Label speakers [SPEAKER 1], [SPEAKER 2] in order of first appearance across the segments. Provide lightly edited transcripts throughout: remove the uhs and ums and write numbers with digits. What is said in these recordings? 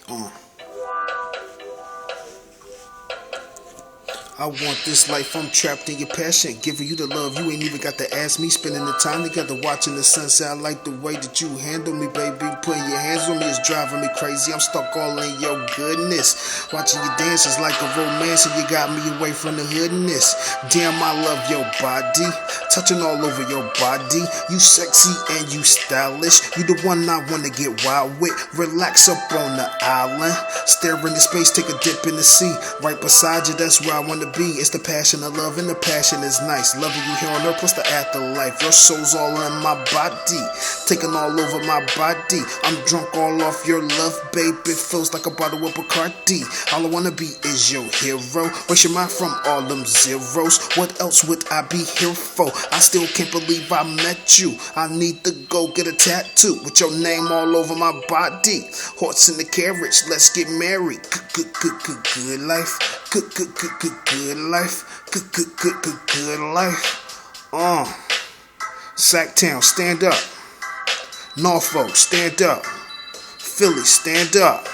[SPEAKER 1] Uh. I want this life, I'm trapped in your passion. Giving you the love, you ain't even got to ask me. Spending the time together, watching the sunset. I like the way that you handle me, baby. Putting your hands on me is driving me crazy. I'm stuck all in your goodness. Watching you dance is like a romance, and you got me away from the hoodness. Damn, I love your body. Touching all over your body. You sexy and you stylish. You the one I wanna get wild with. Relax up on the island. Stare into space, take a dip in the sea. Right beside you, that's where I wanna be. It's the passion of love, and the passion is nice. Loving you here on earth plus the afterlife. Your soul's all in my body, taking all over my body. I'm drunk all off your love, babe. It feels like a bottle of Bacardi. All I wanna be is your hero. Waste your mind from all them zeros. What else would I be here for? I still can't believe I met you. I need to go get a tattoo with your name all over my body. Horse in the carriage, let's get married. Good life. Good life. Good life. Sacktown, stand up. Norfolk, stand up. Philly, stand up.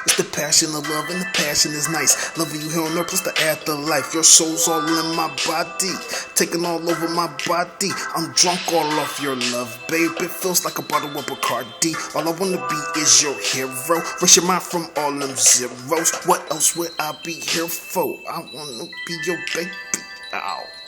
[SPEAKER 1] It's the passion of love, and the passion is nice. Loving you here on earth plus the afterlife. Your soul's all in my body, taking all over my body. I'm drunk all off your love, babe. It feels like a bottle of Bacardi. All I wanna be is your hero. Waste your mind from all them zeros. What else would I be here for? I wanna be your baby. Ow.